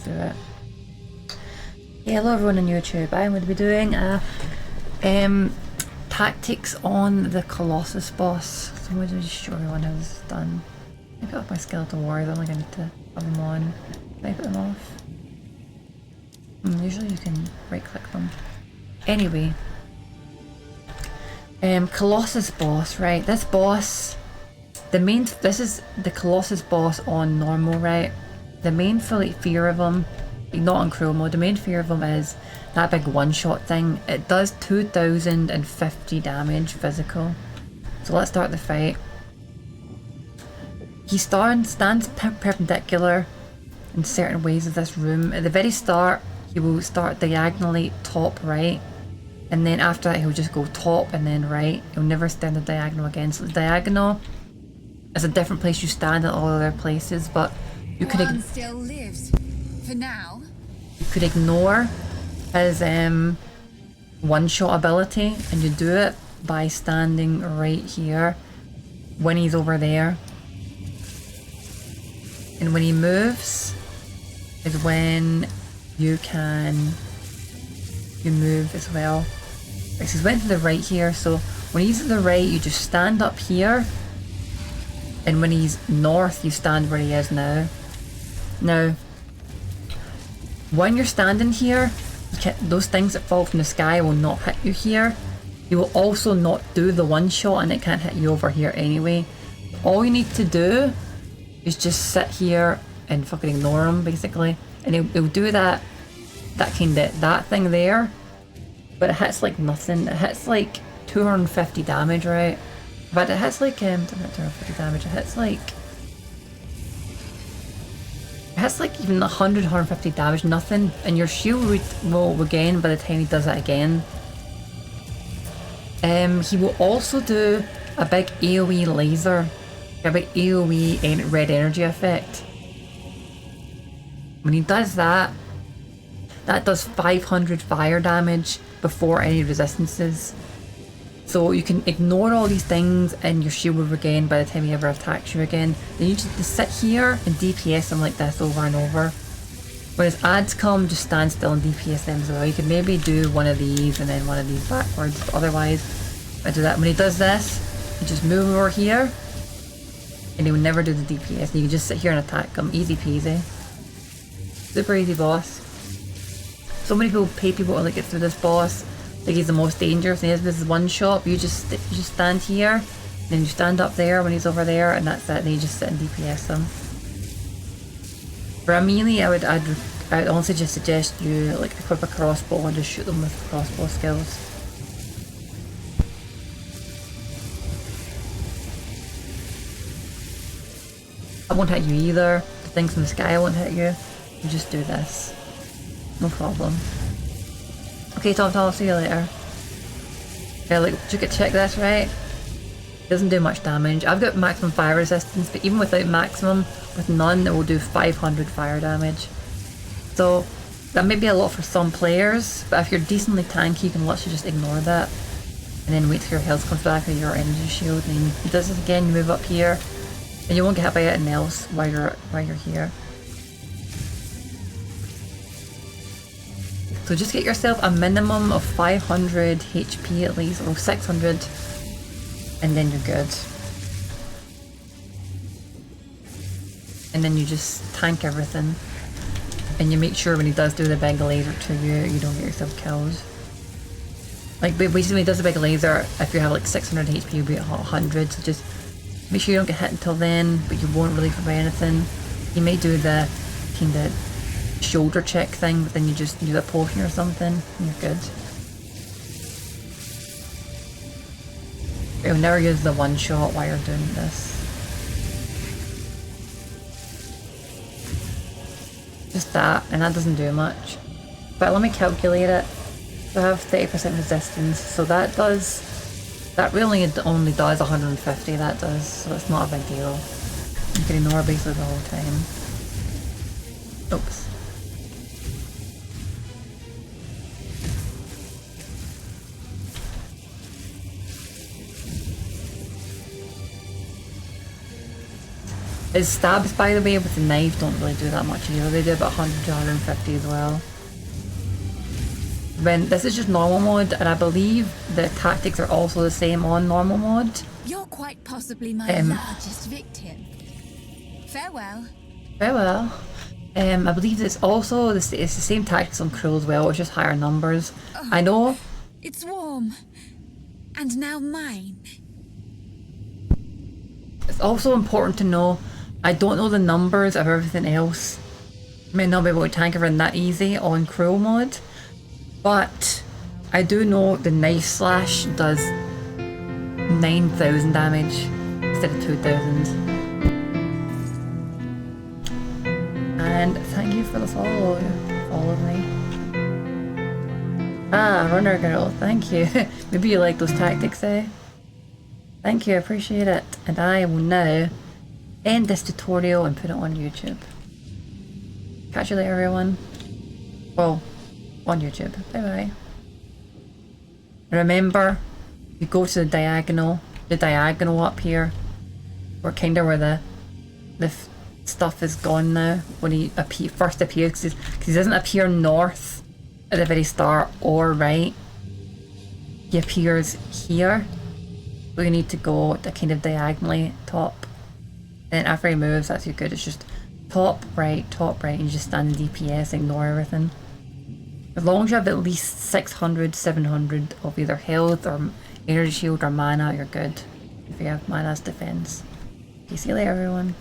do it. Yeah, hello everyone on YouTube. I'm going to be doing a tactics on the Colossus boss. So I'm going to just show everyone how this is done. I put up my skeletal warriors. I'm going to have them on. Can I put them off? Usually you can right click them. Anyway. Colossus boss, right? This boss, this is the Colossus boss on normal, right? The main fear of him, not on cruel mode, the main fear of him is that big one-shot thing. It does 2050 damage physical. So let's start the fight. He stands perpendicular in certain ways of this room. At the very start, he will start diagonally top right. And then after that, he'll just go top and then right. He'll never stand the diagonal again. So the diagonal is a different place you stand at all other places, but you could still lives for now. You could ignore his one-shot ability, and you do it by standing right here when he's over there. And when he moves is when you move as well. Right, so he's went to the right here, so when he's at the right you just stand up here, and when he's north you stand where he is now. Now, when you're standing here, those things that fall from the sky will not hit you here. You will also not do the one shot and it can't hit you over here anyway. All you need to do is just sit here and fucking ignore him basically. And it'll do that thing there. But it hits like nothing. It hits like 250 damage, right? But it hits like 250 damage. It hits like even 150 damage, nothing, and your shield will regain by the time he does it again. He will also do a big AoE laser, a big AoE red energy effect. When he does that, that does 500 fire damage before any resistances. So you can ignore all these things and your shield will regain by the time he ever attacks you again. Then you just sit here and DPS him like this over and over. When his ads come, just stand still and DPS them as well. You could maybe do one of these and then one of these backwards, but otherwise I do that. When he does this, you just move over here and he will never do the DPS. And you can just sit here and attack him. Easy peasy. Super easy boss. So many people pay people to like get through this boss. Like he's the most dangerous, and this is one shot, but you just stand here, then you stand up there when he's over there, and that's it, and you just sit and DPS him. For a melee, I'd honestly just suggest you like equip a crossbow and just shoot them with crossbow skills. I won't hit you either. The things in the sky won't hit you. You just do this. No problem. Okay, Tom, I'll see you later. Yeah, like, check this, right? Doesn't do much damage. I've got maximum fire resistance, but even without maximum, with none, it will do 500 fire damage. So, that may be a lot for some players, but if you're decently tanky, you can literally just ignore that. And then wait till your health comes back with your energy shield, and he does this again, you move up here, and you won't get hit by anything else while you're here. So just get yourself a minimum of 500 HP at least, or 600, and then you're good. And then you just tank everything. And you make sure when he does do the big laser to you, you don't get yourself killed. Like basically when he does a big laser, if you have like 600 HP, you'll be at 100, so just make sure you don't get hit until then, but you won't really by anything. You may do the kind of shoulder check thing, but then you just do a potion or something and you're good. You'll never use the one shot while you're doing this. Just that, and that doesn't do much. But let me calculate it. So I have 30% resistance, so that really only does 150, that does, so it's not a big deal. You can ignore basically the whole time. Oops. His stabs, by the way, with the knife don't really do that much either. They do about 100 to 150 as well. When this is just normal mode, and I believe the tactics are also the same on normal mode. You're quite possibly my largest victim. Farewell. Farewell. I believe it's also it's the same tactics on crew as well. It's just higher numbers. Oh, I know. It's warm. And now mine. It's also important to know, I don't know the numbers of everything else. I may not be able to tank everything that easy on crew mode, but I do know the knife slash does 9,000 damage instead of 2,000. And thank you for the follow. Follow me. Ah, runner girl, thank you. Maybe you like those tactics, eh? Thank you, I appreciate it. And I will now end this tutorial and put it on YouTube. Catch you later, everyone. Well, on YouTube. Bye bye. Remember, you go to the diagonal up here, where the stuff is gone now. When he first appears, because he doesn't appear north at the very start or right. He appears here. So you need to go to kind of diagonally top. And after he moves, that's your good. It's just top, right, and you just stand in DPS, ignore everything. As long as you have at least 600, 700 of either health or energy shield or mana, you're good. If you have mana as defense. Okay, see you later, everyone.